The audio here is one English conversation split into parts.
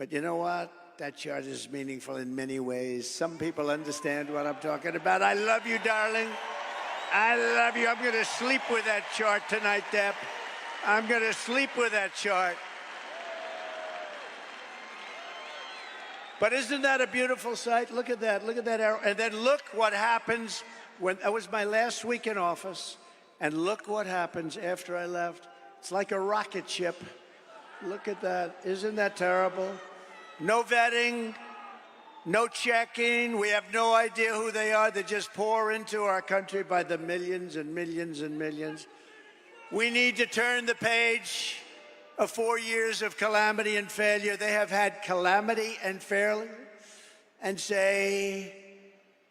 But you know what? That chart is meaningful in many ways. Some people understand what I'm talking about. I love you, darling. I love you. I'm going to sleep with that chart tonight, Deb. I'm going to sleep with that chart. But isn't that a beautiful sight? Look at that. Look at that arrow. And then look what happens when that was my last week in office. And look what happens after I left. It's like a rocket ship. Look at that. Isn't that terrible? No vetting, no checking. We have no idea who they are. They just pour into our country by the millions and millions and millions. We need to turn the page of 4 years of calamity and failure. They have had calamity and failure, and say,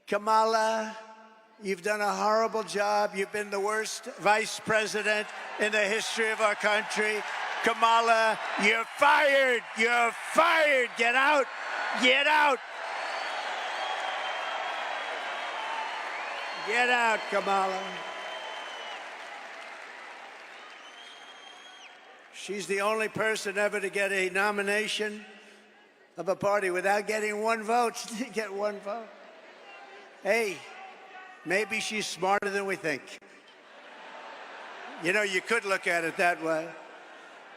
Kamala, you've done a horrible job. You've been the worst vice president in the history of our country. Kamala, you're fired. You're fired. Get out. Get out. Get out, Kamala. She's the only person ever to get a nomination of a party without getting one vote. She didn't get one vote. Hey, maybe she's smarter than we think. You know, you could look at it that way.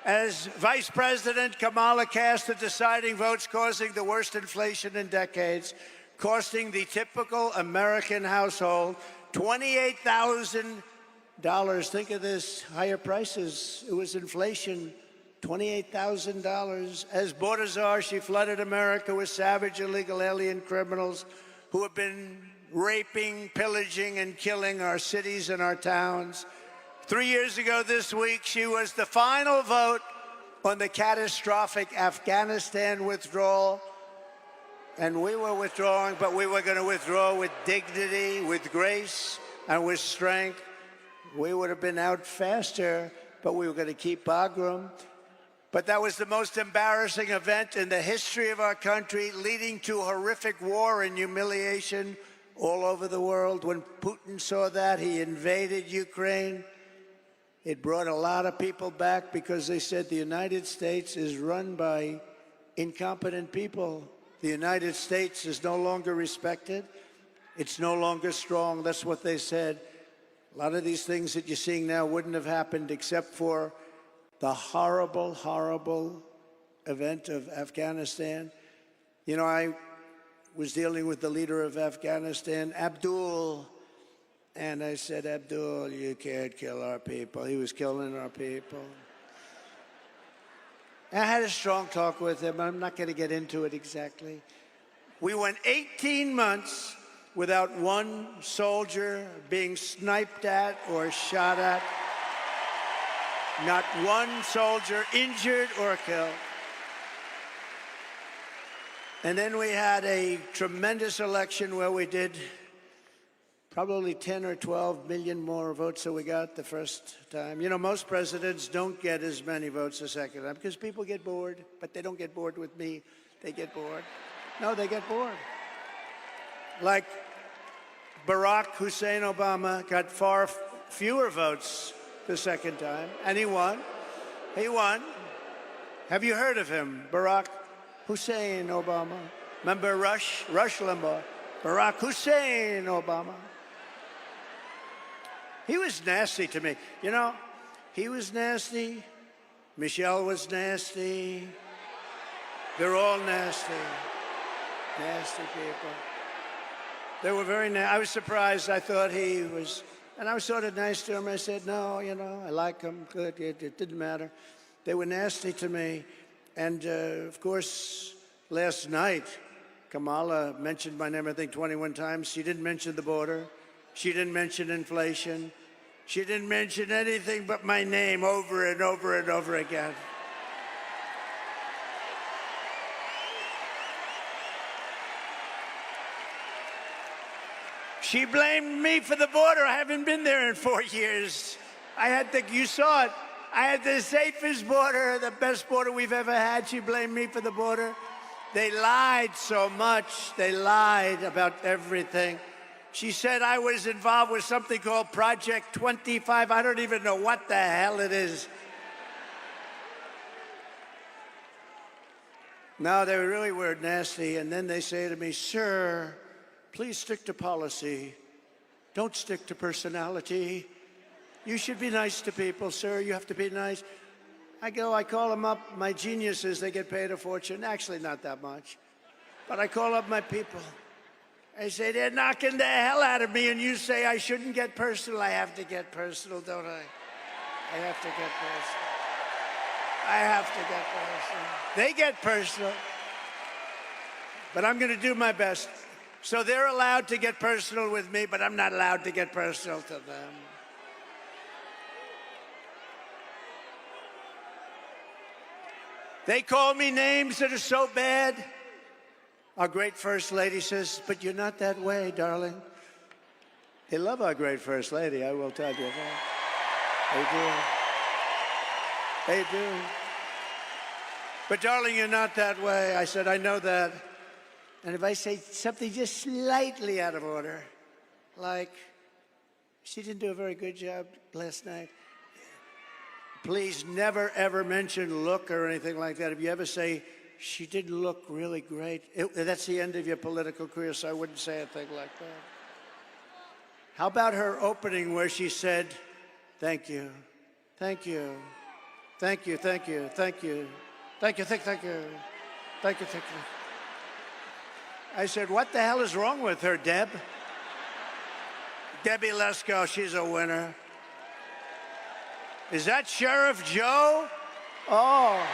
As vice president, Kamala cast the deciding votes, causing the worst inflation in decades, costing the typical American household $28,000. Think of this, higher prices. It was inflation, $28,000. As border czar, she flooded America with savage illegal alien criminals who have been raping, pillaging, and killing our cities and our towns. 3 years ago this week, she was the final vote on the catastrophic Afghanistan withdrawal. And we were withdrawing, but we were going to withdraw with dignity, with grace, and with strength. We would have been out faster, but we were going to keep Bagram. But that was the most embarrassing event in the history of our country, leading to horrific war and humiliation all over the world. When Putin saw that, he invaded Ukraine. It brought a lot of people back because they said the United States is run by incompetent people. The United States is no longer respected. It's no longer strong. That's what they said. A lot of these things that you're seeing now wouldn't have happened except for the horrible, horrible event of Afghanistan. You know, I was dealing with the leader of Afghanistan, Abdul, and I said, Abdul, you can't kill our people. He was killing our people. I had a strong talk with him. I'm not going to get into it exactly. We went 18 months without one soldier being sniped at or shot at. Not one soldier injured or killed. And then we had a tremendous election where we did probably 10 or 12 million more votes than we got the first time. You know, most presidents don't get as many votes the second time because people get bored, but they don't get bored with me. They get bored. No, they get bored. Like Barack Hussein Obama got far fewer votes the second time, and he won. He won. Have you heard of him, Barack Hussein Obama? Remember Rush Limbaugh? Barack Hussein Obama. He was nasty to me. You know, he was nasty. Michelle was nasty. They're all nasty. Nasty people. They were very nasty. I was surprised. I thought he was, and I was sort of nice to him. I said, no, you know, I like him. Good. It didn't matter. They were nasty to me. And, of course, last night, Kamala mentioned my name, I think, 21 times. She didn't mention the border. She didn't mention inflation. She didn't mention anything but my name over and over and over again. She blamed me for the border. I haven't been there in 4 years. You saw it. I had the safest border, the best border we've ever had. She blamed me for the border. They lied so much. They lied about everything. She said I was involved with something called Project 25. I don't even know what the hell it is. No, they really were nasty. And then they say to me, sir, please stick to policy. Don't stick to personality. You should be nice to people, sir. You have to be nice. I call them up. My geniuses, they get paid a fortune. Actually, not that much. But I call up my people. I say, they're knocking the hell out of me, and you say I shouldn't get personal. I have to get personal, don't I? I have to get personal. I have to get personal. They get personal. But I'm going to do my best. So they're allowed to get personal with me, but I'm not allowed to get personal to them. They call me names that are so bad. Our great First Lady says, but you're not that way, darling. They love our great First Lady, I will tell you that. They do. They do. But darling, you're not that way. I said, I know that. And if I say something just slightly out of order, like, she didn't do a very good job last night, please never, ever mention look or anything like that. If you ever say, she didn't look really great, that's the end of your political career, so I wouldn't say a thing like that. How about her opening where she said, thank you, thank you, thank you, thank you, thank you, thank you, thank you, thank you, thank you, thank you. I said, what the hell is wrong with her, Deb? Debbie Lesko, she's a winner. Is that Sheriff Joe? Oh.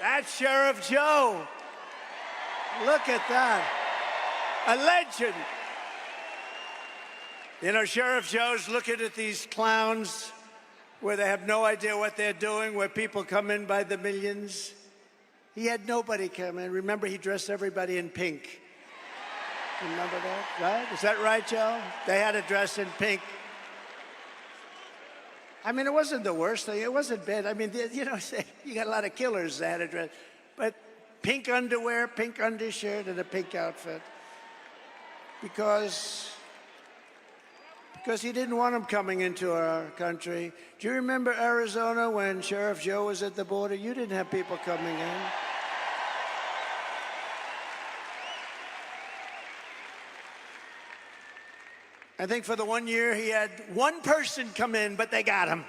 That's Sheriff Joe. Look at that. A legend. You know, Sheriff Joe's looking at these clowns where they have no idea what they're doing, where people come in by the millions. He had nobody come in. Remember, he dressed everybody in pink. Remember that, right? Is that right, Joe? They had to dress in pink. I mean, it wasn't the worst thing. It wasn't bad. I mean, you know, you got a lot of killers that had to dress. But pink underwear, pink undershirt, and a pink outfit. Because he didn't want them coming into our country. Do you remember Arizona when Sheriff Joe was at the border? You didn't have people coming in. I think for the 1 year, he had one person come in, but they got him.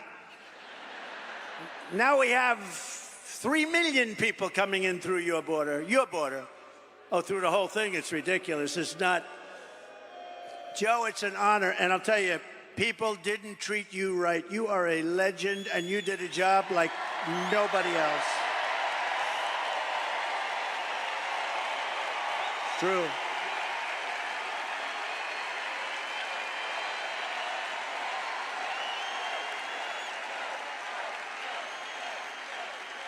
Now we have 3 million people coming in through your border. Your border. Oh, through the whole thing, it's ridiculous. It's not. Joe, it's an honor. And I'll tell you, people didn't treat you right. You are a legend, and you did a job like nobody else. True.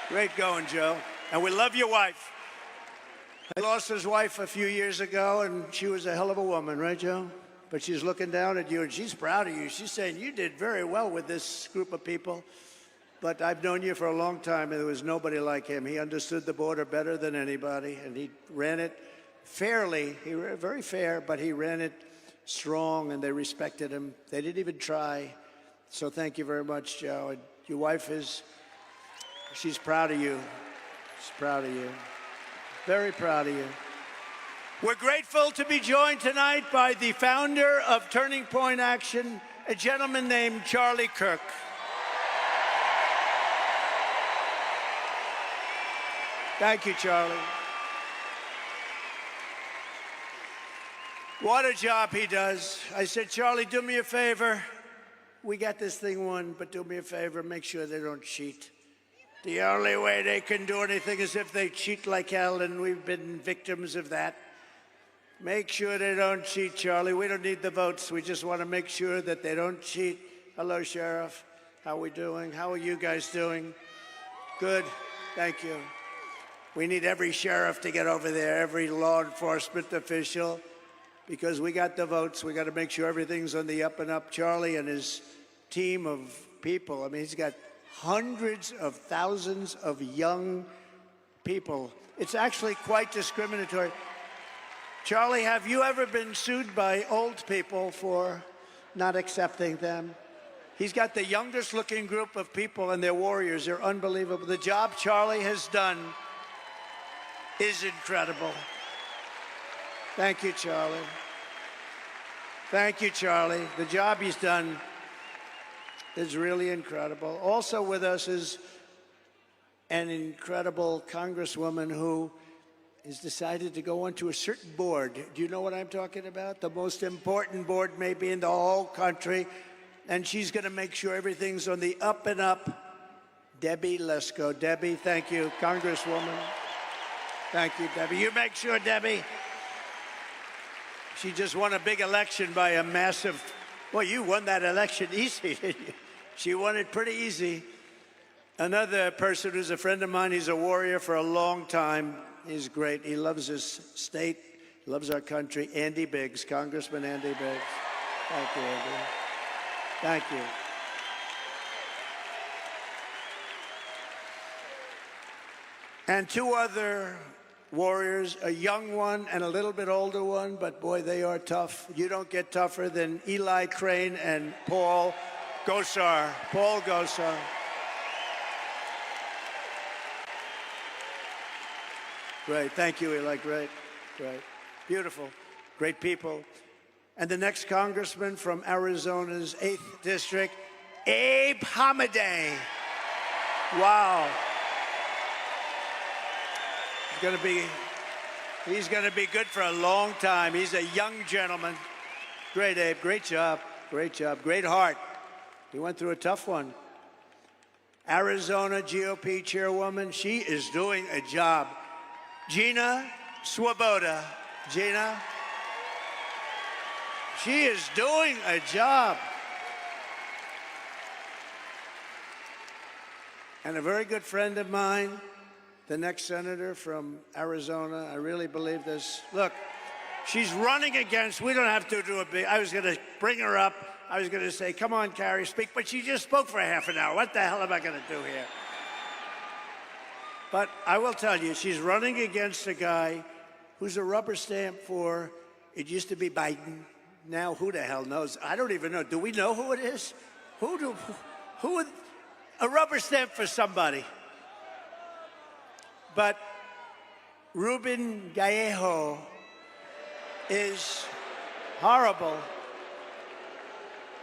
Great going, Joe. And we love your wife. He lost his wife a few years ago, and she was a hell of a woman, right, Joe? But she's looking down at you, and she's proud of you. She's saying, you did very well with this group of people. But I've known you for a long time, and there was nobody like him. He understood the border better than anybody, and he ran it fairly. He ran very fair, but he ran it strong, and they respected him. They didn't even try. So thank you very much, Joe. And your wife is... she's proud of you. She's proud of you. Very proud of you. We're grateful to be joined tonight by the founder of Turning Point Action, a gentleman named Charlie Kirk. Thank you, Charlie. What a job he does. I said, Charlie, do me a favor. We got this thing won, but do me a favor, make sure they don't cheat. The only way they can do anything is if they cheat like hell, and we've been victims of that. Make sure they don't cheat, Charlie. We don't need the votes. We just want to make sure that they don't cheat. Hello, Sheriff. How are we doing? How are you guys doing? Good. Thank you. We need every sheriff to get over there, every law enforcement official. because we got the votes. We got to make sure everything's on the up and up. Charlie and his team of people, I mean, he's got hundreds of thousands of young people. It's actually quite discriminatory. Charlie, have you ever been sued by old people for not accepting them? He's got the youngest looking group of people, and they're warriors. They're unbelievable. The job Charlie has done is incredible. Thank you, Charlie. Thank you, Charlie. The job he's done is really incredible. Also with us is an incredible congresswoman who has decided to go onto a certain board. Do you know what I'm talking about? The most important board maybe in the whole country. And she's going to make sure everything's on the up and up. Debbie Lesko. Debbie, thank you, Congresswoman. Thank you, Debbie. You make sure, Debbie. She just won a big election by a massive, well, you won that election easy, didn't you? She won it pretty easy. Another person who's a friend of mine, he's a warrior for a long time. He's great. He loves his state, loves our country. Andy Biggs, Congressman Andy Biggs. Thank you, Andy. Thank you. And two other warriors, a young one and a little bit older one, but boy, they are tough. You don't get tougher than Eli Crane and Paul Gosar. Paul Gosar. Great, thank you, Eli, great, great. Beautiful, great people. And the next congressman from Arizona's 8th District, Abe Hamadeh. Wow. He's gonna be good for a long time. He's a young gentleman. Great, Abe, great job, great heart. He went through a tough one. Arizona GOP chairwoman, she is doing a job. Gina Swoboda. Gina, she is doing a job. And a very good friend of mine, the next senator from Arizona, I really believe this. Look, she's running against, we don't have to do a big, I was gonna bring her up. I was gonna say, come on, Carrie, speak, but she just spoke for half an hour. What the hell am I gonna do here? But I will tell you, she's running against a guy who's a rubber stamp for, it used to be Biden. Now, who the hell knows? I don't even know. Do we know who it is? Who would, a rubber stamp for somebody. But Ruben Gallejo is horrible.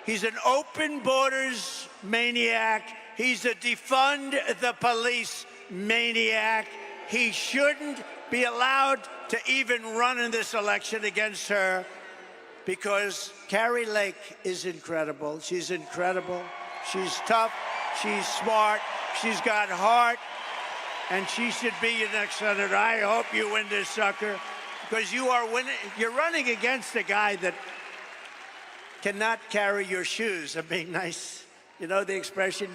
He's an open borders maniac. He's a defund the police maniac. He shouldn't be allowed to even run in this election against her because Carrie Lake is incredible. She's incredible. She's tough. She's smart. She's got heart. And she should be your next senator. I hope you win this sucker because you are winning. You're running against a guy that cannot carry your shoes. I'm being nice. You know the expression,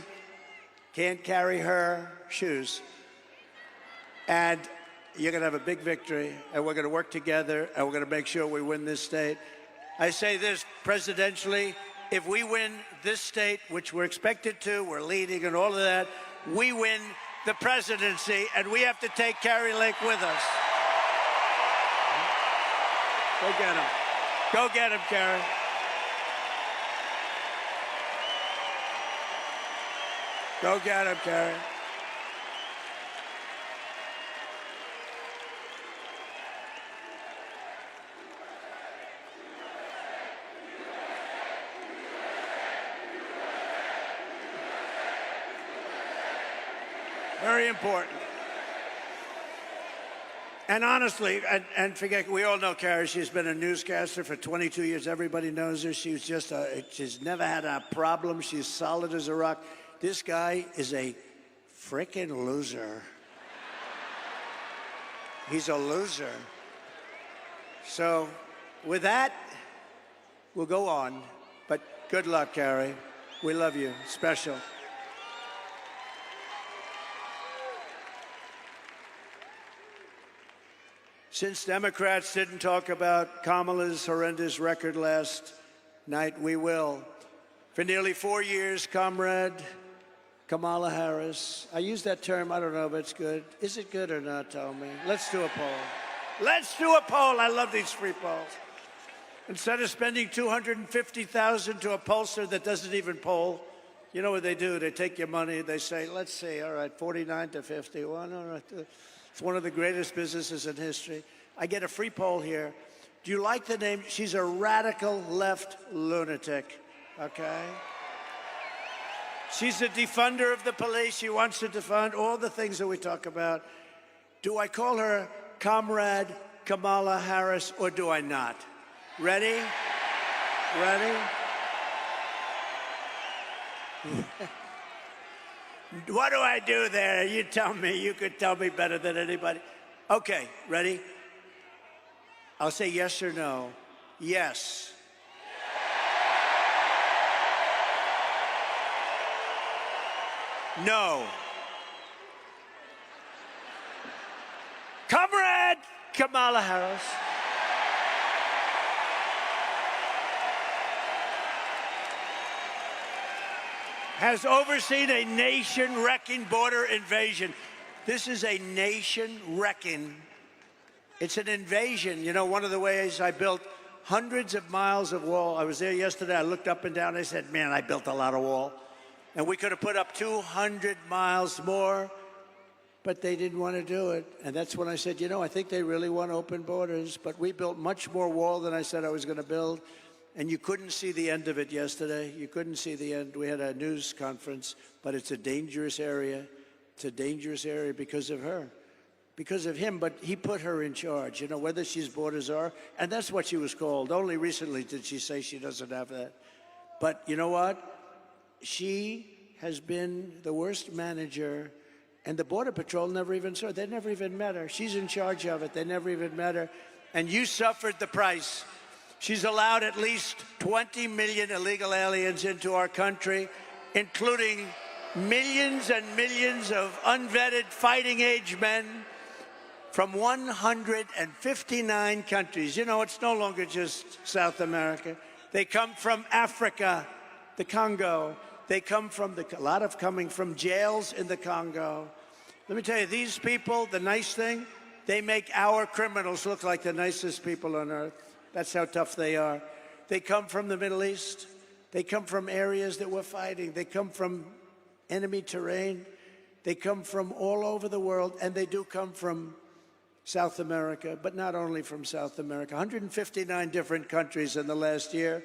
can't carry her shoes. And you're going to have a big victory, and we're going to work together, and we're going to make sure we win this state. I say this presidentially, if we win this state, which we're expected to, we're leading and all of that, we win the presidency, and we have to take Carrie Lake with us. Go get him. Go get him, Carrie. Go get him, Carrie. Very important. And honestly, and forget, we all know Carrie. She's been a newscaster for 22 years. Everybody knows her. She's just she's never had a problem. She's solid as a rock. This guy is a frickin' loser. He's a loser. So with that, we'll go on. But good luck, Carrie. We love you. Special. Since Democrats didn't talk about Kamala's horrendous record last night, we will. For nearly 4 years, Comrade Kamala Harris. I use that term, I don't know if it's good. Is it good or not, tell me? Let's do a poll. Let's do a poll. I love these free polls. Instead of spending $250,000 to a pollster that doesn't even poll, you know what they do? They take your money, they say, let's see, all right, 49 to 51, all right. It's one of the greatest businesses in history. I get a free poll here. Do you like the name? She's a radical left lunatic, okay? She's a defunder of the police. She wants to defund all the things that we talk about. Do I call her Comrade Kamala Harris or do I not? Ready? Ready? What do I do there? You tell me. You could tell me better than anybody. Okay, ready? I'll say yes or no. Yes. No. Comrade Kamala Harris. Has overseen a nation-wrecking border invasion. This is a nation-wrecking. It's an invasion. You know, one of the ways I built hundreds of miles of wall. I was there yesterday. I looked up and down. I said, man, I built a lot of wall. And we could have put up 200 miles more, but they didn't want to do it. And that's when I said, you know, I think they really want open borders. But we built much more wall than I said I was going to build. And you couldn't see the end of it yesterday. You couldn't see the end. We had a news conference, but it's a dangerous area. It's a dangerous area because of her, because of him. But he put her in charge, you know, whether she's borders are. And that's what she was called. Only recently did she say she doesn't have that. But you know what? She has been the worst manager, and the Border Patrol never even saw her. They never even met her. She's in charge of it. They never even met her. And you suffered the price. She's allowed at least 20 million illegal aliens into our country, including millions and millions of unvetted fighting-age men from 159 countries. You know, it's no longer just South America. They come from Africa, the Congo. They come from a lot of coming from jails in the Congo. Let me tell you, these people, the nice thing, they make our criminals look like the nicest people on earth. That's how tough they are. They come from the Middle East. They come from areas that we're fighting. They come from enemy terrain. They come from all over the world, and they do come from South America, but not only from South America. 159 different countries in the last year,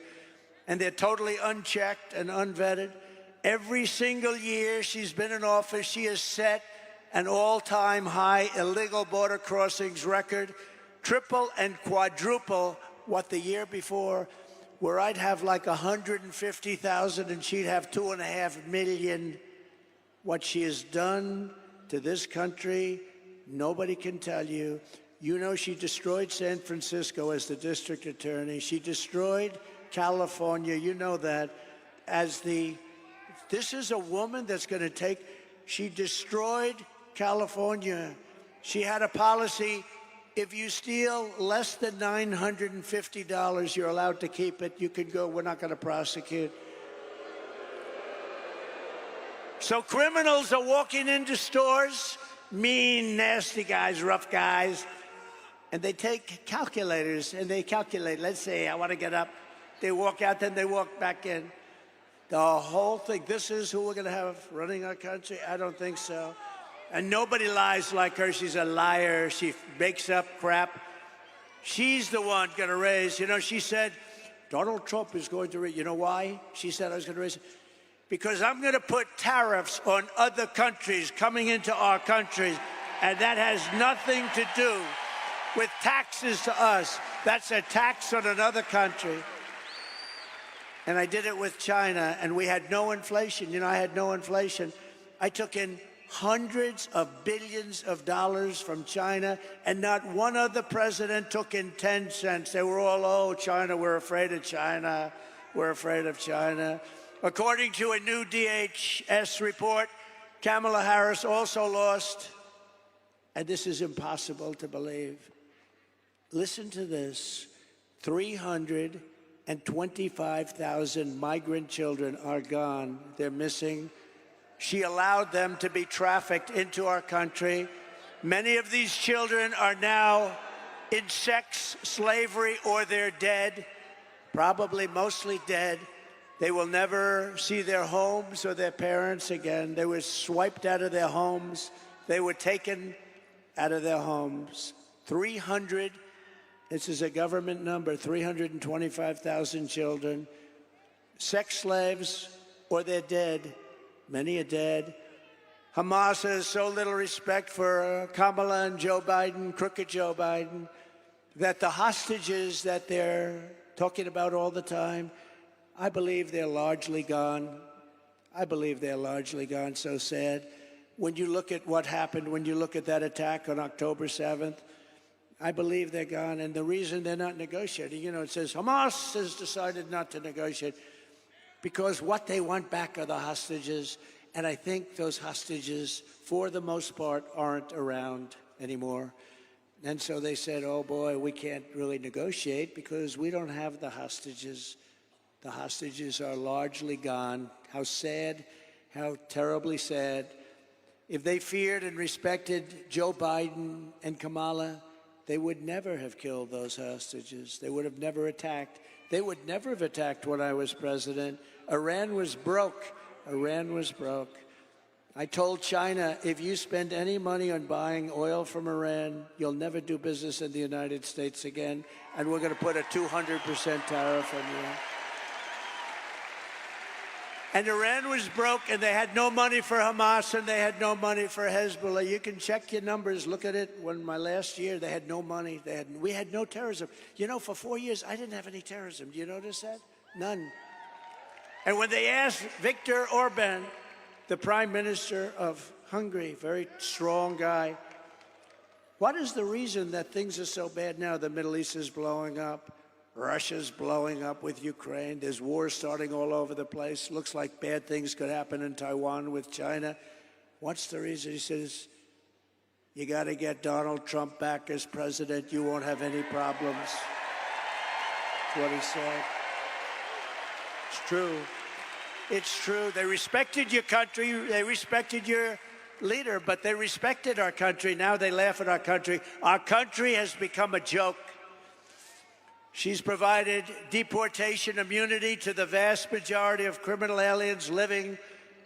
and they're totally unchecked and unvetted. Every single year she's been in office, she has set an all-time high illegal border crossings record, triple and quadruple what the year before, where I'd have like 150,000 and she'd have 2.5 million. What she has done to this country, nobody can tell you. You know, she destroyed San Francisco as the district attorney. She destroyed California. You know that. This is a woman that's going to take, she destroyed California. She had a policy, if you steal less than $950, you're allowed to keep it. You can go, we're not going to prosecute. So criminals are walking into stores, mean, nasty guys, rough guys, and they take calculators and they calculate. Let's say I want to get up. They walk out, then they walk back in. The whole thing, this is who we're going to have running our country? I don't think so. And nobody lies like her. She's a liar. She makes up crap. She's the one going to raise. You know, she said, Donald Trump is going to raise. You know why? She said I was going to raise it. Because I'm going to put tariffs on other countries coming into our country. And that has nothing to do with taxes to us. That's a tax on another country. And I did it with China, and we had no inflation. You know, I had no inflation. I took in hundreds of billions of dollars from China, and not one other president took in 10 cents. They were all, oh, China, we're afraid of China. We're afraid of China. According to a new DHS report, Kamala Harris also lost, and this is impossible to believe, listen to this, 325,000 migrant children are gone. They're missing. She allowed them to be trafficked into our country. Many of these children are now in sex slavery or they're dead, probably mostly dead. They will never see their homes or their parents again. They were swiped out of their homes. They were taken out of their homes. 300, this is a government number, 325,000 children, sex slaves or they're dead. Many are dead. Hamas has so little respect for Kamala and Joe Biden, crooked Joe Biden, that the hostages that they're talking about all the time, I believe they're largely gone. I believe they're largely gone. So sad. When you look at what happened, when you look at that attack on October 7th, I believe they're gone. And the reason they're not negotiating, it says Hamas has decided not to negotiate because what they want back are the hostages. And I think those hostages, for the most part, aren't around anymore. And so they said, oh boy, we can't really negotiate because we don't have the hostages. The hostages are largely gone. How sad, how terribly sad. If they feared and respected Joe Biden and Kamala, they would never have killed those hostages. They would have never attacked. They would never have attacked when I was president. Iran was broke. Iran was broke. I told China, if you spend any money on buying oil from Iran, you'll never do business in the United States again, and we're going to put a 200% tariff on you. And Iran was broke, and they had no money for Hamas, and they had no money for Hezbollah. You can check your numbers. Look at it. When my last year, they had no money. We had no terrorism. For 4 years, I didn't have any terrorism. Do you notice that? None. And when they asked Viktor Orban, the Prime Minister of Hungary, very strong guy, what is the reason that things are so bad now? The Middle East is blowing up. Russia's blowing up with Ukraine. There's wars starting all over the place. Looks like bad things could happen in Taiwan with China. What's the reason? He says, you got to get Donald Trump back as president. You won't have any problems. That's what he said. It's true. It's true. They respected your country. They respected your leader, but they respected our country. Now they laugh at our country. Our country has become a joke. She's provided deportation immunity to the vast majority of criminal aliens living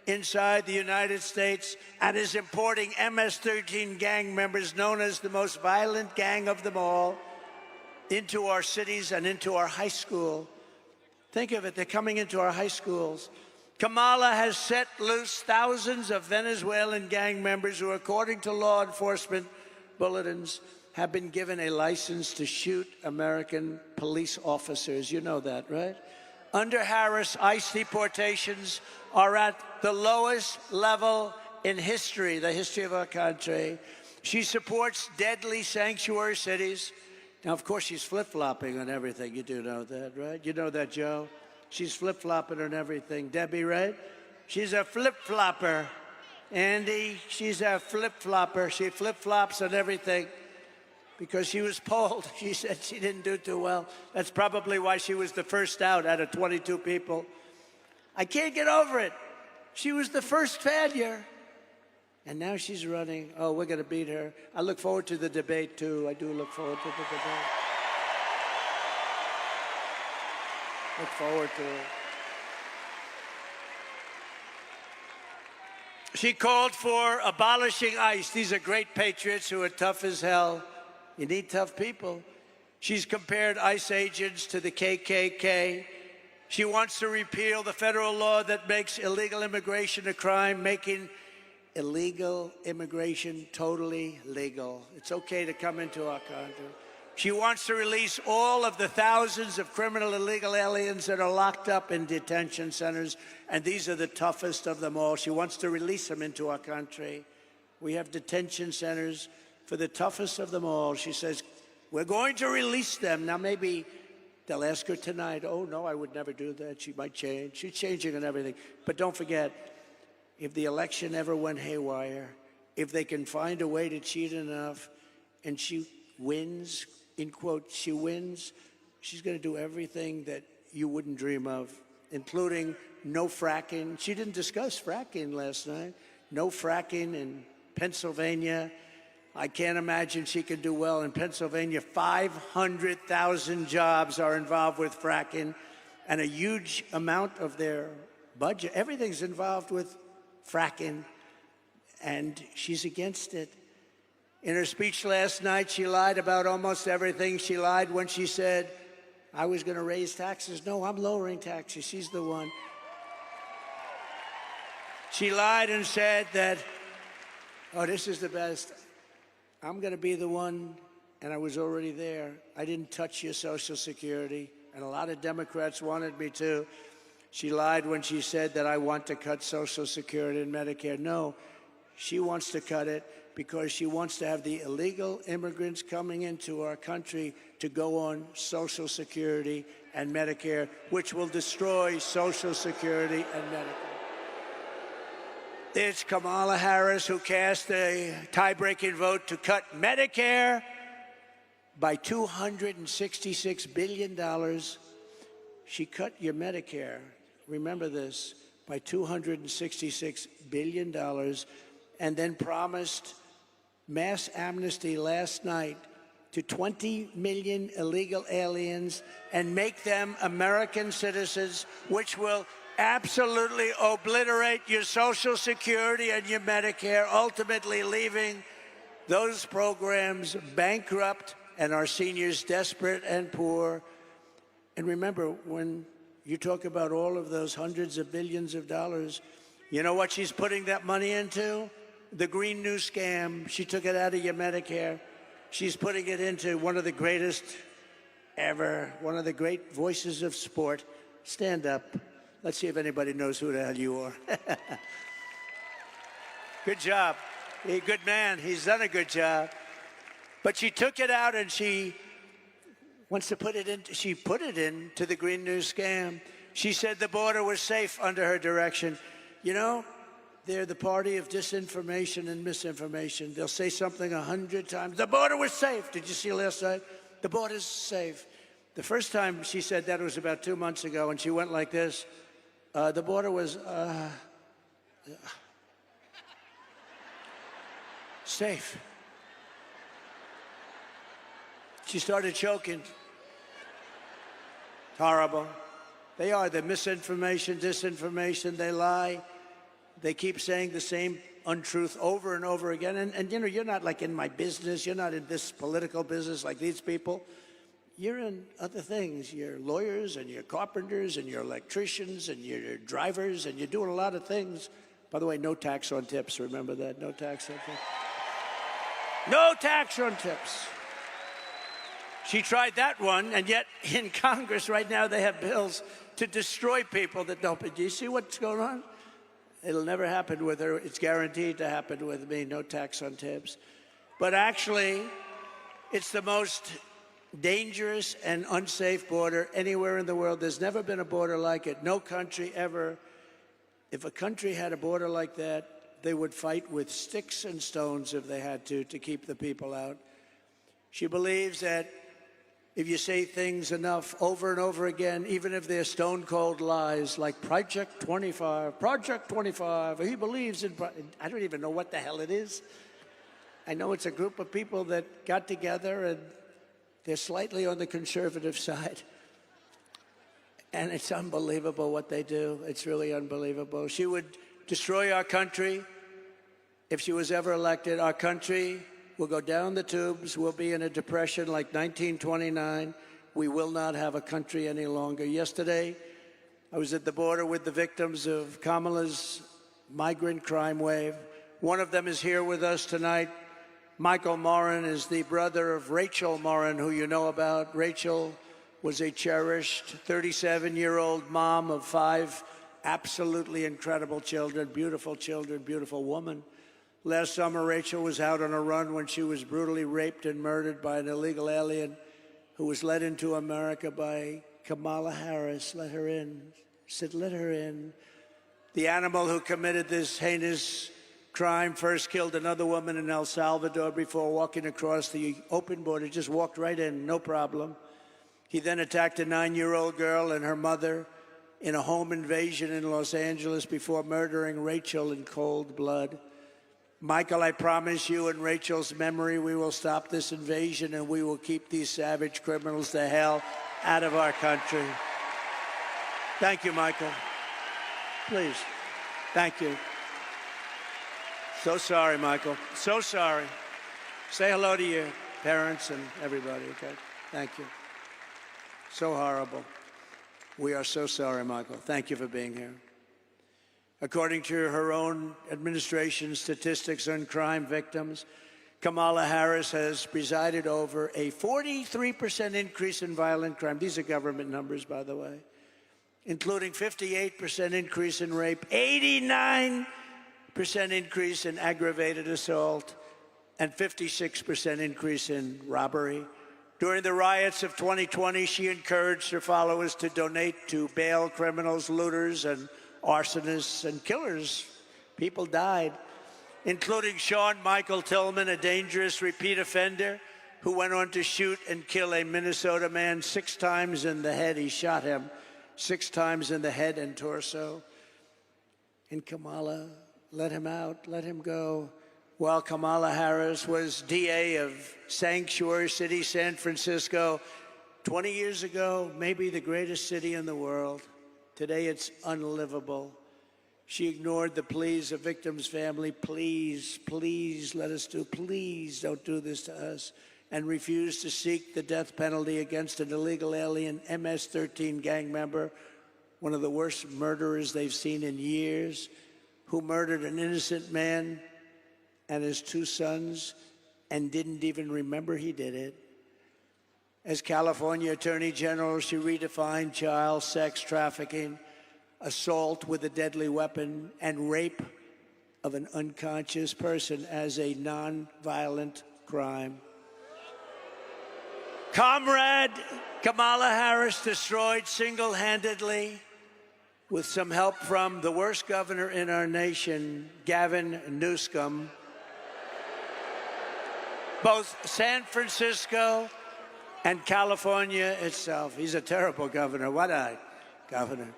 inside the United States and is importing MS-13 gang members, known as the most violent gang of them all, into our cities and into our high school. Think of it, they're coming into our high schools. Kamala has set loose thousands of Venezuelan gang members who, according to law enforcement bulletins, have been given a license to shoot American police officers. You know that, right? Under Harris, ICE deportations are at the lowest level in history, the history of our country. She supports deadly sanctuary cities. Now, of course, she's flip-flopping on everything. You do know that, right? You know that, Joe? She's flip-flopping on everything. Debbie, right? She's a flip-flopper. Andy, she's a flip-flopper. She flip-flops on everything. Because she was polled. She said she didn't do too well. That's probably why she was the first out of 22 people. I can't get over it. She was the first failure. And now she's running. Oh, we're going to beat her. I look forward to the debate, too. I do look forward to the debate. Look forward to it. She called for abolishing ICE. These are great patriots who are tough as hell. You need tough people. She's compared ICE agents to the KKK. She wants to repeal the federal law that makes illegal immigration a crime, making illegal immigration totally legal. It's okay to come into our country. She wants to release all of the thousands of criminal illegal aliens that are locked up in detention centers, and these are the toughest of them all. She wants to release them into our country. We have detention centers for the toughest of them all. She says, we're going to release them. Now, maybe they'll ask her tonight, oh, no, I would never do that. She might change. She's changing and everything. But don't forget, if the election ever went haywire, if they can find a way to cheat enough and she wins in quotes, she wins, she's going to do everything that you wouldn't dream of, including no fracking. She didn't discuss fracking last night. No fracking in Pennsylvania. I can't imagine she could do well in Pennsylvania. 500,000 jobs are involved with fracking, and a huge amount of their budget, everything's involved with fracking, and she's against it. In her speech last night, she lied about almost everything. She lied when she said, I was going to raise taxes. No, I'm lowering taxes. She's the one. She lied and said that, oh, this is the best. I'm going to be the one, and I was already there. I didn't touch your Social Security, and a lot of Democrats wanted me to. She lied when she said that I want to cut Social Security and Medicare. No, she wants to cut it because she wants to have the illegal immigrants coming into our country to go on Social Security and Medicare, which will destroy Social Security and Medicare. It's Kamala Harris who cast a tie-breaking vote to cut Medicare by $266 billion. She cut your Medicare, remember this, by $266 billion, and then promised mass amnesty last night to 20 million illegal aliens and make them American citizens, which will absolutely obliterate your Social Security and your Medicare, ultimately leaving those programs bankrupt and our seniors desperate and poor. And remember, when you talk about all of those hundreds of billions of dollars, you know what she's putting that money into? The Green New Scam. She took it out of your Medicare. She's putting it into one of the greatest ever, one of the great voices of sport. Stand up. Let's see if anybody knows who the hell you are. Good job. He's a good man. He's done a good job. But she took it out and she wants to put it in. She put it into the Green New Scam. She said the border was safe under her direction. You know, they're the party of disinformation and misinformation. They'll say something 100 times. The border was safe. Did you see last night? The border's safe. The first time she said that was about 2 months ago, and she went like this. The border was safe. She started choking. Horrible. They are the misinformation, disinformation. They lie. They keep saying the same untruth over and over again. And you know, you're not like in my business. You're not in this political business like these people. You're in other things. You're lawyers and you're carpenters and you're electricians and you're drivers and you're doing a lot of things. By the way, no tax on tips. Remember that? No tax on tips. No tax on tips. She tried that one, and yet in Congress right now they have bills to destroy people that don't. Do you see what's going on? It'll never happen with her. It's guaranteed to happen with me. No tax on tips. But actually, it's the most dangerous and unsafe border anywhere in the world. There's never been a border like it. No country ever. If a country had a border like that, they would fight with sticks and stones if they had to keep the people out. She believes that if you say things enough over and over again, even if they're stone-cold lies, like Project 25, he believes in, I don't even know what the hell it is. I know it's a group of people that got together and they're slightly on the conservative side. And it's unbelievable what they do. It's really unbelievable. She would destroy our country if she was ever elected. Our country will go down the tubes. We'll be in a depression like 1929. We will not have a country any longer. Yesterday, I was at the border with the victims of Kamala's migrant crime wave. One of them is here with us tonight. Michael Morin is the brother of Rachel Morin, who you know about. Rachel was a cherished 37-year-old mom of 5 absolutely incredible children, beautiful woman. Last summer, Rachel was out on a run when she was brutally raped and murdered by an illegal alien who was led into America by Kamala Harris. Let her in. Said, let her in. The animal who committed this heinous crime, first killed another woman in El Salvador before walking across the open border, just walked right in, no problem. He then attacked a 9-year-old girl and her mother in a home invasion in Los Angeles before murdering Rachel in cold blood. Michael, I promise you, in Rachel's memory, we will stop this invasion and we will keep these savage criminals the hell out of our country. Thank you, Michael. Please. Thank you. So sorry, Michael. So sorry. Say hello to your parents and everybody, okay? Thank you. So horrible. We are so sorry, Michael. Thank you for being here. According to her own administration statistics on crime victims, Kamala Harris has presided over a 43% increase in violent crime. These are government numbers, by the way, including 58% increase in rape, 89% increase in aggravated assault, and 56% increase in robbery. During the riots of 2020, she encouraged her followers to donate to bail criminals, looters, and arsonists and killers. People died, including Sean Michael Tillman, a dangerous repeat offender who went on to shoot and kill a Minnesota man 6 times in the head. He shot him 6 times in the head and torso. And Kamala let him out, let him go. While Kamala Harris was DA of Sanctuary City, San Francisco, 20 years ago, maybe the greatest city in the world. Today, it's unlivable. She ignored the pleas of victims' family. Please, please let us do, please don't do this to us. And refused to seek the death penalty against an illegal alien MS-13 gang member, one of the worst murderers they've seen in years, who murdered an innocent man and his 2 sons and didn't even remember he did it. As California Attorney General, she redefined child sex trafficking, assault with a deadly weapon, and rape of an unconscious person as a non-violent crime. Comrade Kamala Harris destroyed single-handedly, with some help from the worst governor in our nation, Gavin Newsom, both San Francisco and California itself. He's a terrible governor. What a governor.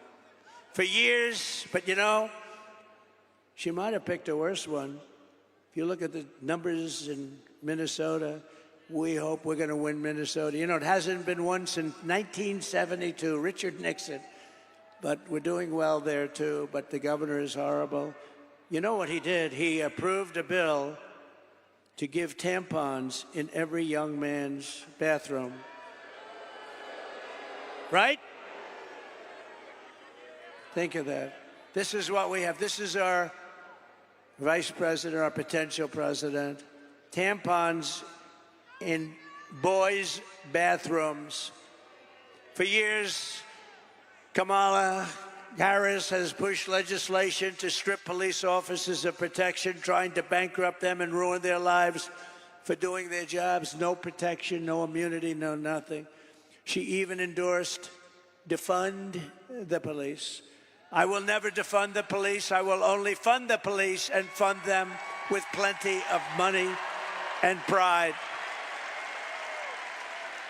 For years, but you know, she might have picked a worse one. If you look at the numbers in Minnesota, we hope we're going to win Minnesota. You know, it hasn't been won since 1972, Richard Nixon. But we're doing well there, too. But the governor is horrible. You know what he did? He approved a bill to give tampons in every young man's bathroom. Right? Think of that. This is what we have. This is our vice president, our potential president. Tampons in boys' bathrooms. For years, Kamala Harris has pushed legislation to strip police officers of protection, trying to bankrupt them and ruin their lives for doing their jobs. No protection, no immunity, no nothing. She even endorsed defund the police. I will never defund the police. I will only fund the police and fund them with plenty of money and pride.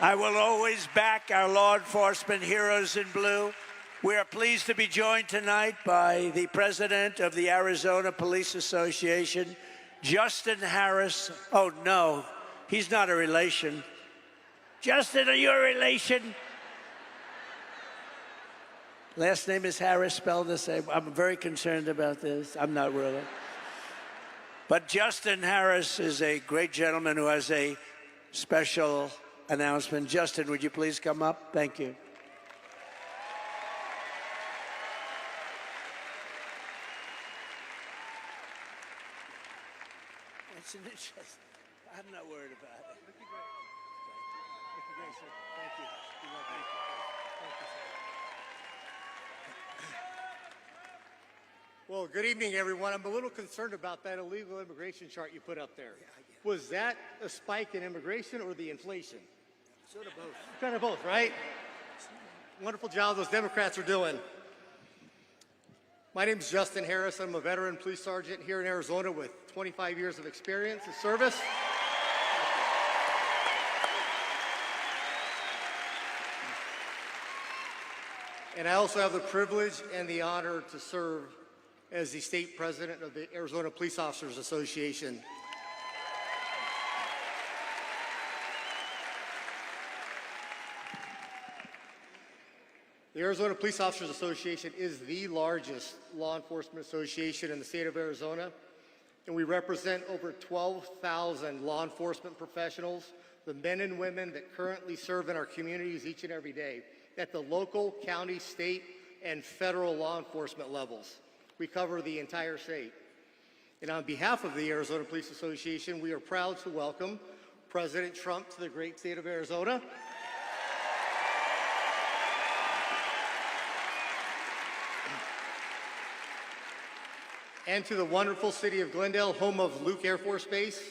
I will always back our law enforcement heroes in blue. We are pleased to be joined tonight by the president of the Arizona Police Association, Justin Harris. Oh, no, he's not a relation. Justin, are you a relation? Last name is Harris, spelled the same. I'm very concerned about this. I'm not really. But Justin Harris is a great gentleman who has a special announcement. Justin, would you please come up? Thank you. It's an interest. I'm not worried about it. Thank you, great, sir. Thank you. Thank you, sir. Well, good evening, everyone. I'm a little concerned about that illegal immigration chart you put up there. Was that a spike in immigration or the inflation? Sort of both. Kind of both, right? Wonderful job those Democrats are doing. My name is Justin Harris. I'm a veteran police sergeant here in Arizona with 25 years of experience in service. And I also have the privilege and the honor to serve as the state president of the Arizona Police Officers Association. The Arizona Police Officers Association is the largest law enforcement association in the state of Arizona, and we represent over 12,000 law enforcement professionals, the men and women that currently serve in our communities each and every day at the local, county, state, and federal law enforcement levels. We cover the entire state. And on behalf of the Arizona Police Association, we are proud to welcome President Trump to the great state of Arizona. And to the wonderful city of Glendale, home of Luke Air Force Base.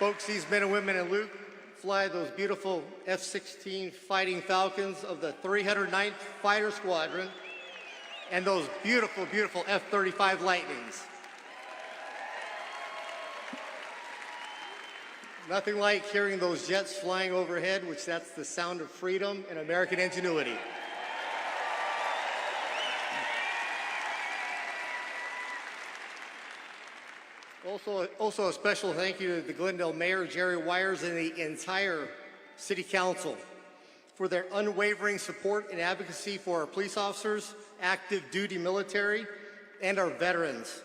Folks, these men and women in Luke fly those beautiful F-16 Fighting Falcons of the 309th Fighter Squadron and those beautiful, beautiful F-35 Lightnings. Nothing like hearing those jets flying overhead, which that's the sound of freedom and American ingenuity. Also a special thank you to the Glendale Mayor, Jerry Wires, and the entire City Council for their unwavering support and advocacy for our police officers, active duty military, and our veterans.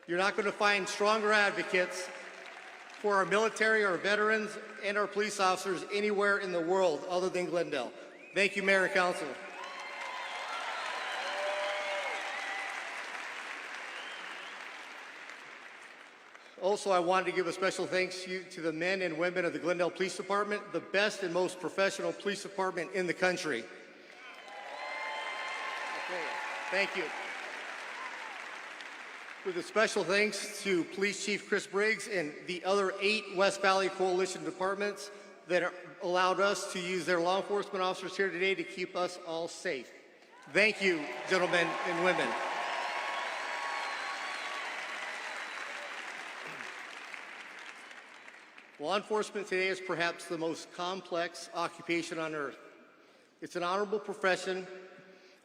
You're not going to find stronger advocates for our military, our veterans, and our police officers anywhere in the world other than Glendale. Thank you, Mayor and Council. Also, I wanted to give a special thanks to the men and women of the Glendale Police Department, the best and most professional police department in the country. Okay, thank you. With a special thanks to Police Chief Chris Briggs and the other 8 West Valley Coalition departments that allowed us to use their law enforcement officers here today to keep us all safe. Thank you, gentlemen and women. Law enforcement today is perhaps the most complex occupation on earth. It's an honorable profession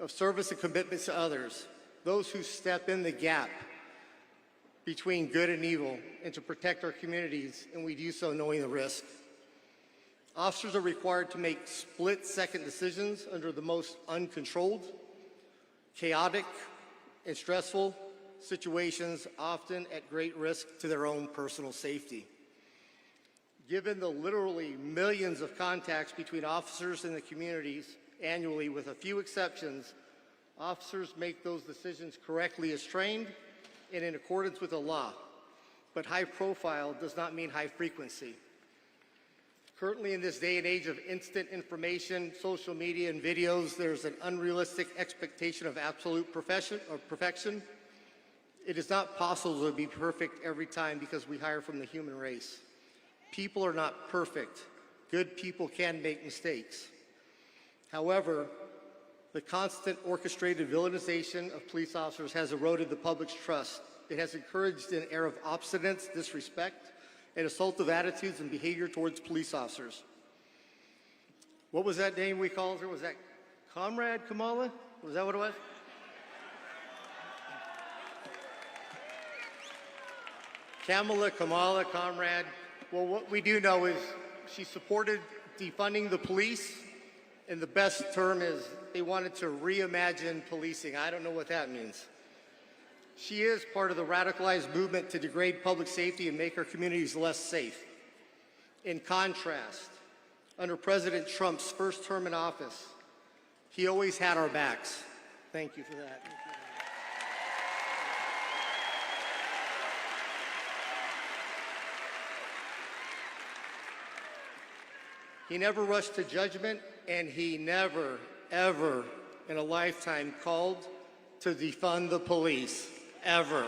of service and commitment to others, those who step in the gap between good and evil and to protect our communities, and we do so knowing the risk. Officers are required to make split-second decisions under the most uncontrolled, chaotic, and stressful situations, often at great risk to their own personal safety. Given the literally millions of contacts between officers and the communities annually, with a few exceptions, officers make those decisions correctly as trained and in accordance with the law. But high profile does not mean high frequency. Currently, in this day and age of instant information, social media, and videos, there's an unrealistic expectation of absolute perfection. It is not possible to be perfect every time because we hire from the human race. People are not perfect. Good people can make mistakes. However, the constant orchestrated villainization of police officers has eroded the public's trust. It has encouraged an air of obstinance, disrespect, and assaultive attitudes and behavior towards police officers. What was that name we called her? Was that Comrade Kamala? Was that what it was? Kamala, Comrade. Well, what we do know is she supported defunding the police, and the best term is they wanted to reimagine policing. I don't know what that means. She is part of the radicalized movement to degrade public safety and make our communities less safe. In contrast, under President Trump's first term in office, he always had our backs. Thank you for that. He never rushed to judgment, and he never, ever in a lifetime called to defund the police, ever.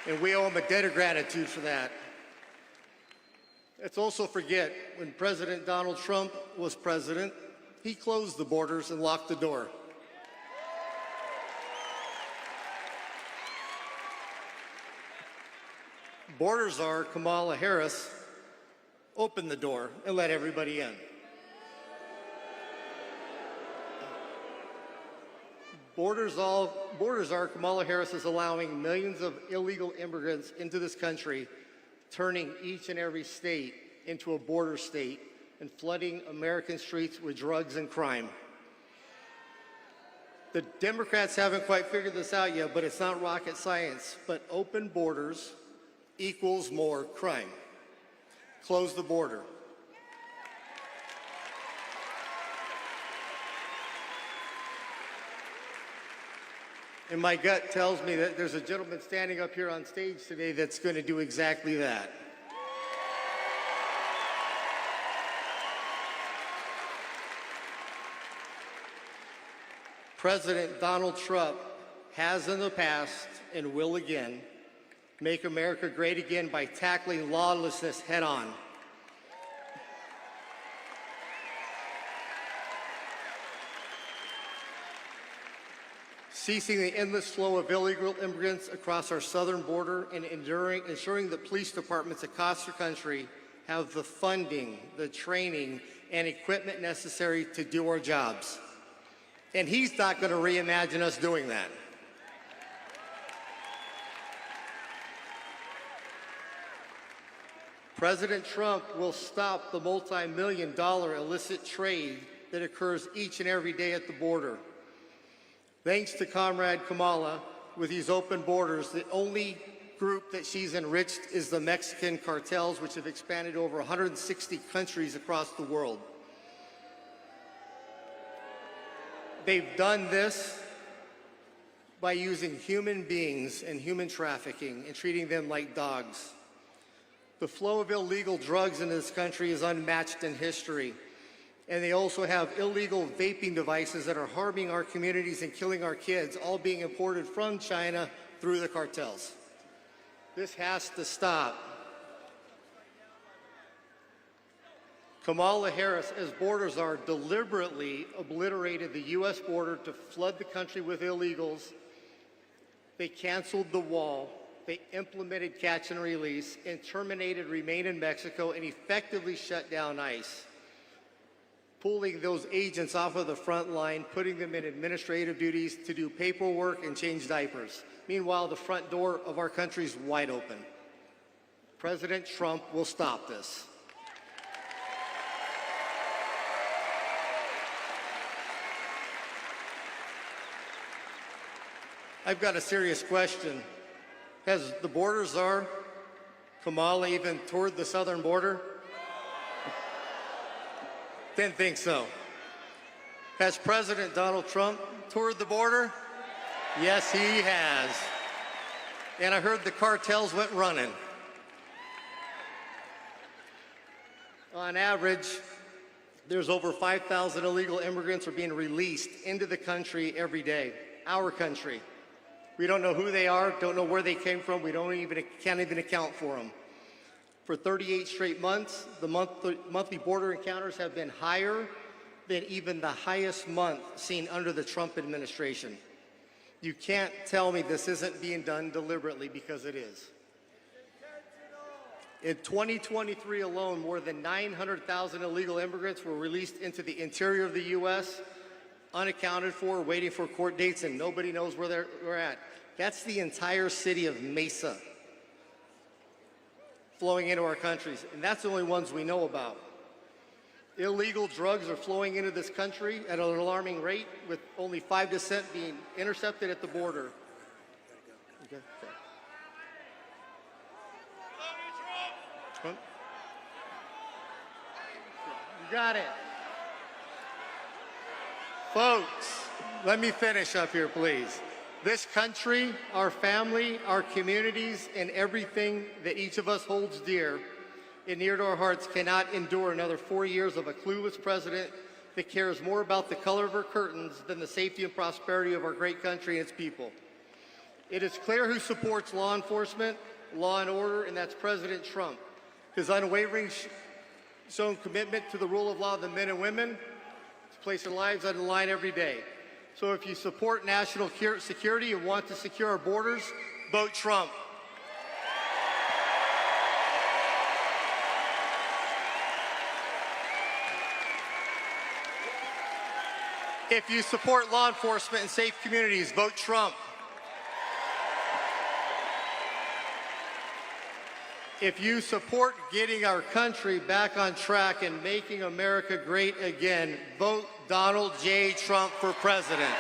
And we owe him a debt of gratitude for that. Let's also forget when President Donald Trump was president, he closed the borders and locked the door. Border czar Kamala Harris opened the door and let everybody in. Border czar Kamala Harris is allowing millions of illegal immigrants into this country, turning each and every state into a border state and flooding American streets with drugs and crime. The Democrats haven't quite figured this out yet, but it's not rocket science. But open borders equals more crime. Close the border. And my gut tells me that there's a gentleman standing up here on stage today that's going to do exactly that. President Donald Trump has in the past and will again make America great again by tackling lawlessness head on. Ceasing the endless flow of illegal immigrants across our southern border and ensuring that police departments across the country have the funding, the training, and equipment necessary to do our jobs. And he's not going to reimagine us doing that. President Trump will stop the multi-million-dollar illicit trade that occurs each and every day at the border. Thanks to Comrade Kamala, with these open borders, the only group that she's enriched is the Mexican cartels, which have expanded to over 160 countries across the world. They've done this by using human beings and human trafficking and treating them like dogs. The flow of illegal drugs in this country is unmatched in history. And they also have illegal vaping devices that are harming our communities and killing our kids, all being imported from China through the cartels. This has to stop. Kamala Harris, as border czar, deliberately obliterated the U.S. border to flood the country with illegals. They canceled the wall. They implemented catch and release and terminated Remain in Mexico and effectively shut down ICE, pulling those agents off of the front line, putting them in administrative duties to do paperwork and change diapers. Meanwhile, the front door of our country is wide open. President Trump will stop this. I've got a serious question. Has the border czar, Kamala, even toured the southern border? Didn't think so. Has President Donald Trump toured the border? Yes, he has. And I heard the cartels went running. On average, there's over 5,000 illegal immigrants are being released into the country every day, our country. We don't know who they are, don't know where they came from, can't even account for them. For 38 straight months, the monthly border encounters have been higher than even the highest month seen under the Trump administration. You can't tell me this isn't being done deliberately, because it is. In 2023 alone, more than 900,000 illegal immigrants were released into the interior of the U.S., unaccounted for, waiting for court dates, and nobody knows where they're at. That's the entire city of Mesa flowing into our countries, and that's the only ones we know about. Illegal drugs are flowing into this country at an alarming rate, with only 5% being intercepted at the border. Okay. You got it. Folks, let me finish up here, please. This country, our family, our communities, and everything that each of us holds dear and near to our hearts cannot endure another 4 years of a clueless president that cares more about the color of her curtains than the safety and prosperity of our great country and its people. It is clear who supports law enforcement, law and order, and that's President Trump. his unwavering shown commitment to the rule of law of the men and women to place their lives on the line every day. So if you support national security and want to secure our borders, vote Trump. If you support law enforcement and safe communities, vote Trump. If you support getting our country back on track and making America great again, vote Donald J. Trump for president.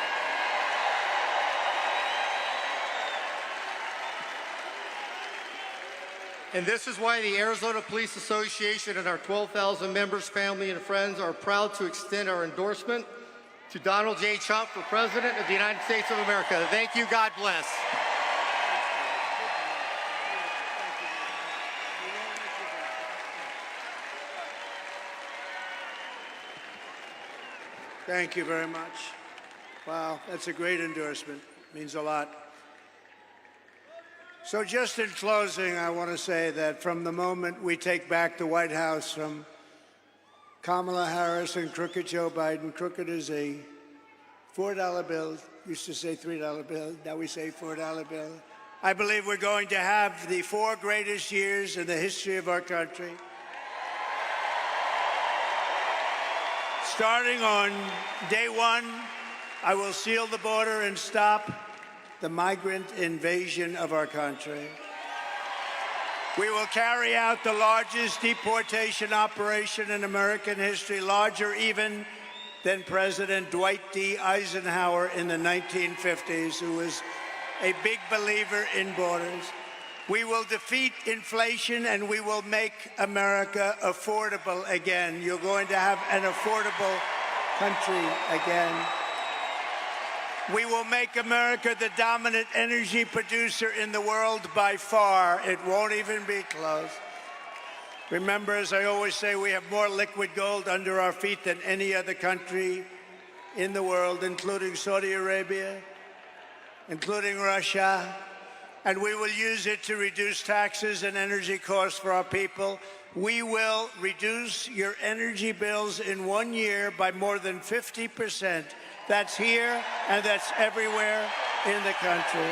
And this is why the Arizona Police Association and our 12,000 members, family, and friends are proud to extend our endorsement to Donald J. Trump for President of the United States of America. Thank you. God bless. Thank you very much. Wow, that's a great endorsement. Means a lot. So just in closing, I want to say that from the moment we take back the White House from Kamala Harris and crooked Joe Biden, crooked is a $4 bill, used to say $3 bill, now we say $4 bill. I believe we're going to have the 4 greatest years in the history of our country. Starting on day 1, I will seal the border and stop the migrant invasion of our country. We will carry out the largest deportation operation in American history, larger even than President Dwight D. Eisenhower in the 1950s, who was a big believer in borders. We will defeat inflation and we will make America affordable again. You're going to have an affordable country again. We will make America the dominant energy producer in the world by far. It won't even be close. Remember, as I always say, we have more liquid gold under our feet than any other country in the world, including Saudi Arabia, including Russia. And we will use it to reduce taxes and energy costs for our people. We will reduce your energy bills in 1 year by more than 50%. That's here and that's everywhere in the country.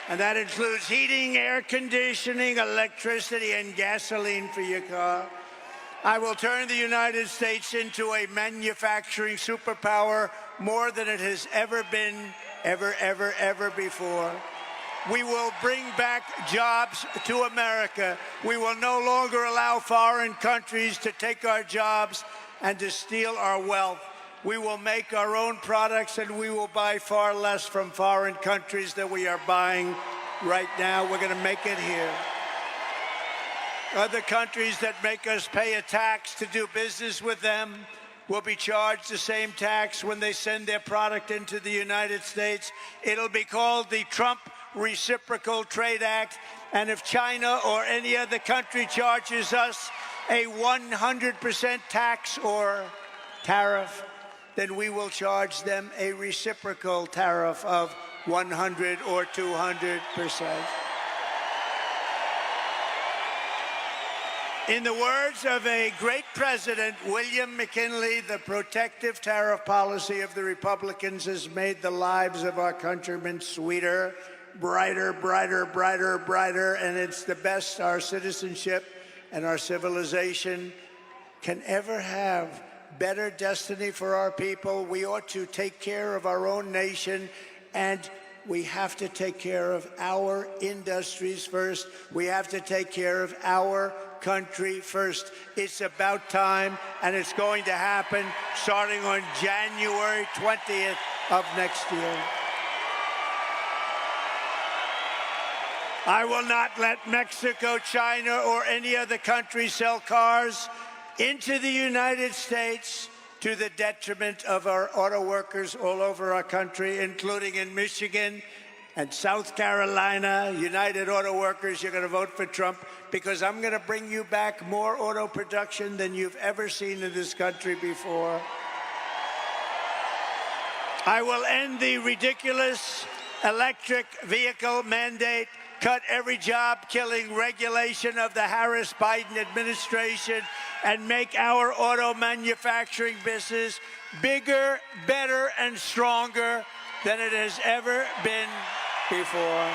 And that includes heating, air conditioning, electricity, and gasoline for your car. I will turn the United States into a manufacturing superpower more than it has ever been, ever before. We will bring back jobs to America. We will no longer allow foreign countries to take our jobs and to steal our wealth. We will make our own products and we will buy far less from foreign countries than we are buying right now. We're going to make it here. Other countries that make us pay a tax to do business with them will be charged the same tax when they send their product into the United States. It'll be called the Trump Reciprocal Trade Act. And if China or any other country charges us a 100% tax or tariff, then we will charge them a reciprocal tariff of 100 or 200%. In the words of a great president, William McKinley, the protective tariff policy of the Republicans has made the lives of our countrymen sweeter, brighter, and it's the best our citizenship and our civilization can ever have. Better destiny for our people. We ought to take care of our own nation, and we have to take care of our industries first. We have to take care of our country first. It's about time, and it's going to happen starting on January 20th of next year. I will not let Mexico, China, or any other country sell cars into the United States to the detriment of our auto workers all over our country, including in Michigan and South Carolina. United Auto Workers, you're going to vote for Trump because I'm going to bring you back more auto production than you've ever seen in this country before. I will end the ridiculous electric vehicle mandate cut every job-killing regulation of the Harris-Biden administration, and make our auto manufacturing business bigger, better, and stronger than it has ever been before.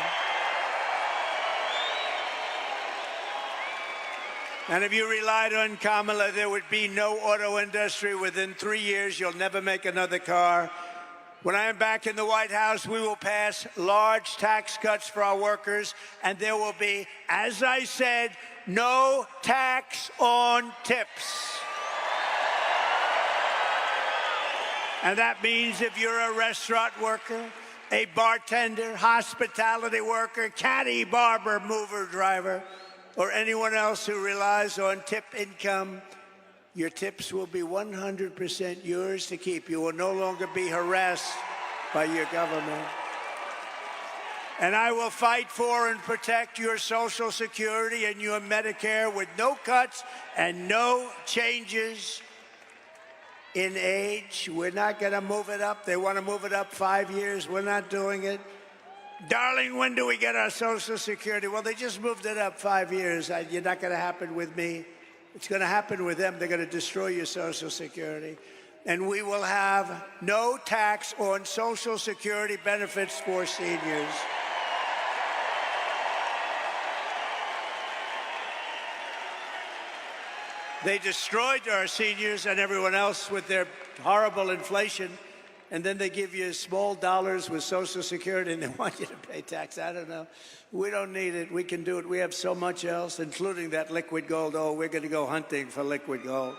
And if you relied on Kamala, there would be no auto industry. Within 3 years, you'll never make another car. When I am back in the White House, we will pass large tax cuts for our workers, and there will be, as I said, no tax on tips. And that means if you're a restaurant worker, a bartender, hospitality worker, caddy, barber, mover, driver, or anyone else who relies on tip income, your tips will be 100% yours to keep. You will no longer be harassed by your government. And I will fight for and protect your Social Security and your Medicare with no cuts and no changes in age. We're not going to move it up. They want to move it up 5 years. We're not doing it. Darling, when do we get our Social Security? Well, they just moved it up 5 years. You're not going to happen with me. It's going to happen with them. They're going to destroy your Social Security. And we will have no tax on Social Security benefits for seniors. They destroyed our seniors and everyone else with their horrible inflation. And then they give you small dollars with Social Security and they want you to pay tax. I don't know. We don't need it. We can do it. We have so much else, including that liquid gold. Oh, we're going to go hunting for liquid gold.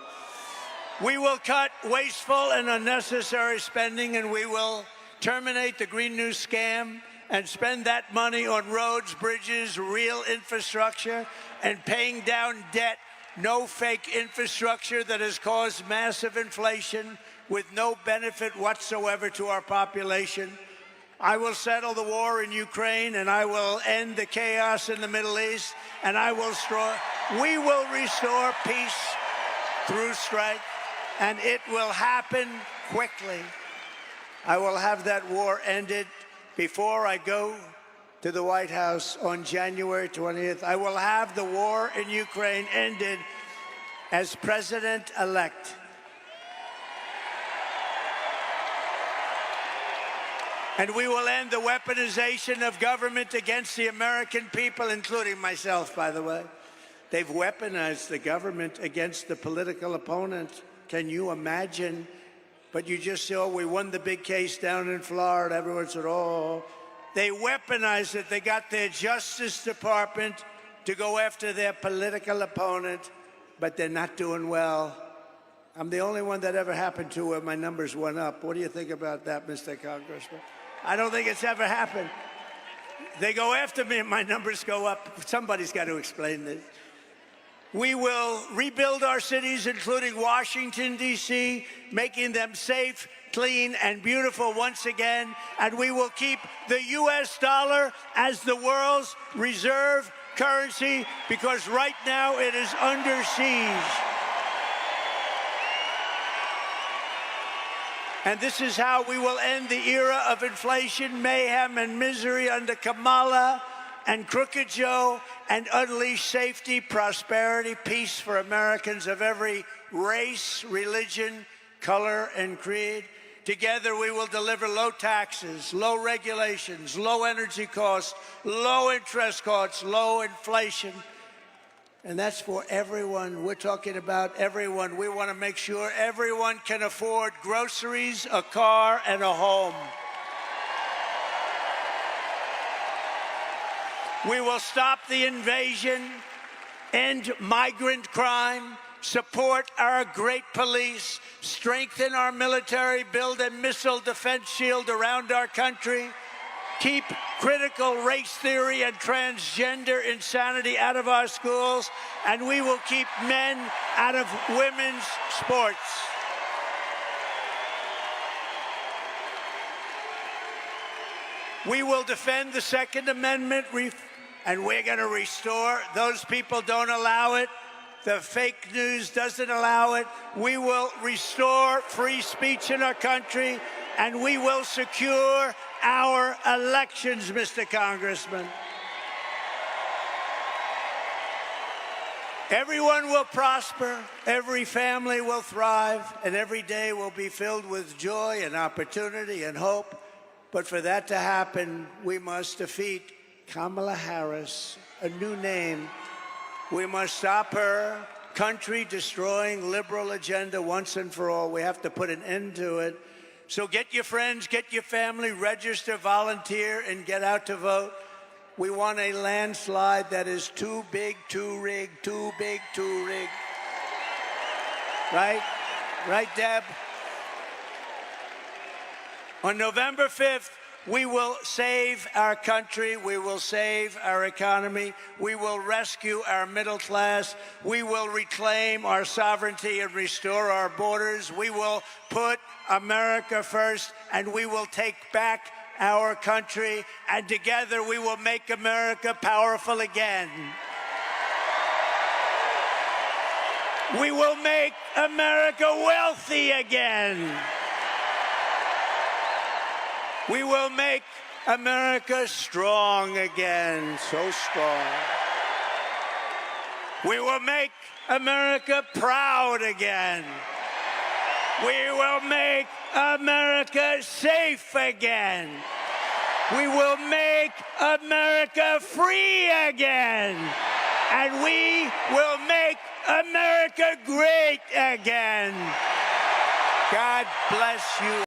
We will cut wasteful and unnecessary spending, and we will terminate the Green New scam and spend that money on roads, bridges, real infrastructure, and paying down debt. No fake infrastructure that has caused massive inflation with no benefit whatsoever to our population. I will settle the war in Ukraine, and I will end the chaos in the Middle East, and we will restore peace through strength, and it will happen quickly. I will have that war ended before I go to the White House on January 20th. I will have the war in Ukraine ended as president-elect. And we will end the weaponization of government against the American people, including myself, by the way. They've weaponized the government against the political opponent. Can you imagine? But you just saw we won the big case down in Florida. Everyone said, oh. They weaponized it. They got their Justice Department to go after their political opponent, but they're not doing well. I'm the only one that ever happened to where my numbers went up. What do you think about that, Mr. Congressman? I don't think it's ever happened. They go after me and my numbers go up. Somebody's got to explain this. We will rebuild our cities, including Washington, D.C., making them safe, clean, and beautiful once again. And we will keep the U.S. dollar as the world's reserve currency because right now it is under siege. And this is how we will end the era of inflation, mayhem, and misery under Kamala and Crooked Joe, and unleash safety, prosperity, peace for Americans of every race, religion, color, and creed. Together, we will deliver low taxes, low regulations, low energy costs, low interest costs, low inflation. And that's for everyone. We're talking about everyone. We want to make sure everyone can afford groceries, a car, and a home. We will stop the invasion, end migrant crime, support our great police, strengthen our military, build a missile defense shield around our country, keep critical race theory and transgender insanity out of our schools, and we will keep men out of women's sports. We will defend the Second Amendment, and we're going to restore. Those people don't allow it. The fake news doesn't allow it. We will restore free speech in our country, and we will secure our elections, Mr. Congressman. Everyone will prosper, every family will thrive, and every day will be filled with joy and opportunity and hope. But for that to happen, we must defeat Kamala Harris, a new name. We must stop her country-destroying liberal agenda once and for all. We have to put an end to it. So get your friends, get your family, register, volunteer, and get out to vote. We want a landslide that is too big, too rigged, too big, too rigged. Right? Right, Deb? On November 5th, we will save our country. We will save our economy. We will rescue our middle class. We will reclaim our sovereignty and restore our borders. We will put America first, and we will take back our country, and together we will make America powerful again. We will make America wealthy again. We will make America strong again, so strong. We will make America proud again. We will make America safe again. We will make America free again. And we will make America great again. God bless you.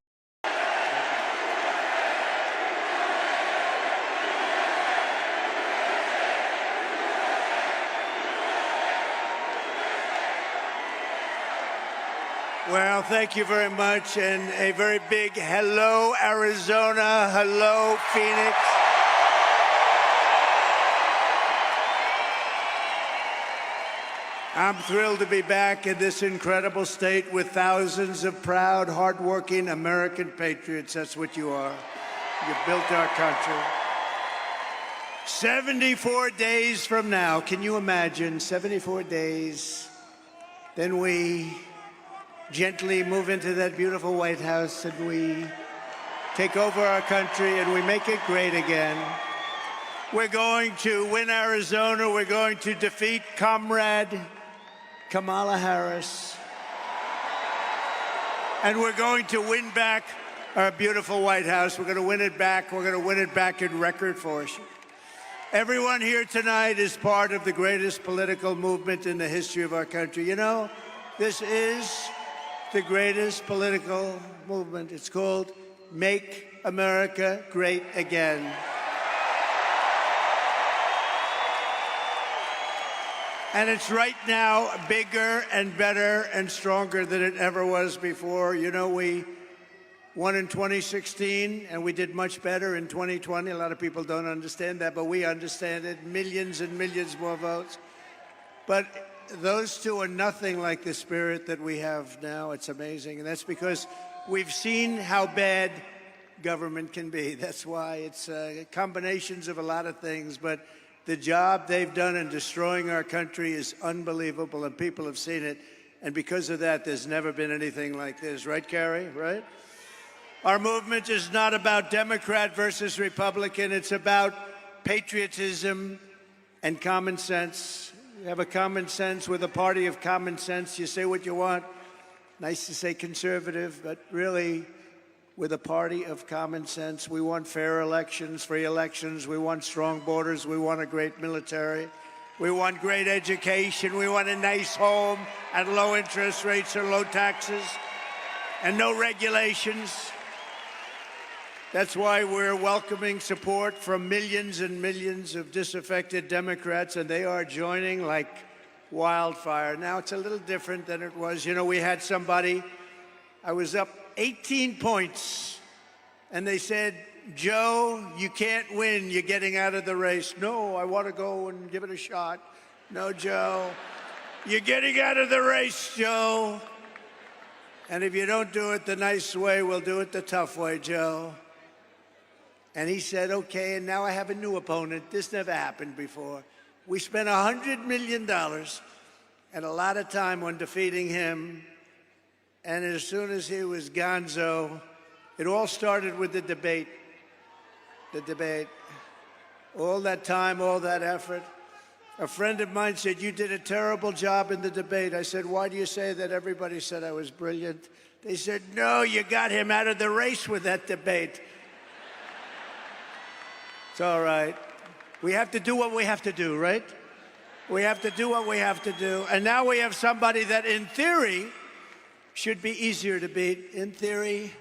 Well, thank you very much, and a very big hello, Arizona, hello, Phoenix. I'm thrilled to be back in this incredible state with thousands of proud, hardworking American patriots. That's what you are. You built our country. 74 days from now, can you imagine? 74 days, then we gently move into that beautiful White House, and we take over our country, and we make it great again. We're going to win Arizona. We're going to defeat Comrade Kamala Harris. And we're going to win back our beautiful White House. We're going to win it back. We're going to win it back in record force. Everyone here tonight is part of the greatest political movement in the history of our country. You know, this is the greatest political movement. It's called Make America Great Again. And it's right now bigger and better and stronger than it ever was before. You know, we won in 2016, and we did much better in 2020. A lot of people don't understand that, but we understand it. Millions and millions more votes. But those two are nothing like the spirit that we have now. It's amazing. And that's because we've seen how bad government can be. That's why it's combinations of a lot of things. But the job they've done in destroying our country is unbelievable, and people have seen it. And because of that, there's never been anything like this. Right, Carrie? Right? Our movement is not about Democrat versus Republican. It's about patriotism and common sense. You have a common sense with a party of common sense. You say what you want. Nice to say conservative, but really, with a party of common sense, we want fair elections, free elections. We want strong borders. We want a great military. We want great education. We want a nice home at low interest rates or low taxes and no regulations. That's why we're welcoming support from millions and millions of disaffected Democrats, and they are joining like wildfire. Now, it's a little different than it was. You know, we had somebody, I was up 18 points, and they said, Joe, you can't win. You're getting out of the race. No, I want to go and give it a shot. No, Joe, you're getting out of the race, Joe. And if you don't do it the nice way, we'll do it the tough way, Joe. And he said, okay, and now I have a new opponent. This never happened before. We spent $100 million and a lot of time on defeating him. And as soon as he was gonzo, it all started with the debate. The debate. All that time, all that effort. A friend of mine said, you did a terrible job in the debate. I said, why do you say that? Everybody said I was brilliant. They said, no, you got him out of the race with that debate. It's all right. We have to do what we have to do, right? We have to do what we have to do. And now we have somebody that, in theory, should be easier to beat. In theory,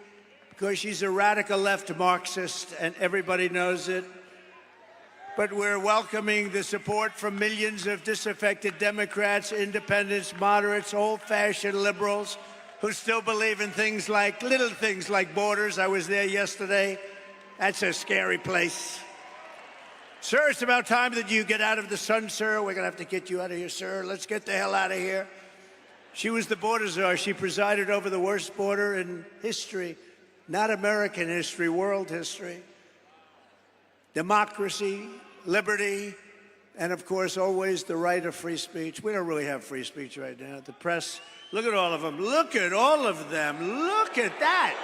because she's a radical left Marxist, and everybody knows it. But we're welcoming the support from millions of disaffected Democrats, independents, moderates, old-fashioned liberals who still believe in things like, little things like borders. I was there yesterday. That's a scary place. Sir, it's about time that you get out of the sun, sir. We're going to have to get you out of here, sir. Let's get the hell out of here. She was the border czar. She presided over the worst border in history, not American history, world history. Democracy, liberty, and of course, always the right of free speech. We don't really have free speech right now. The press, look at all of them. Look at all of them. Look at that.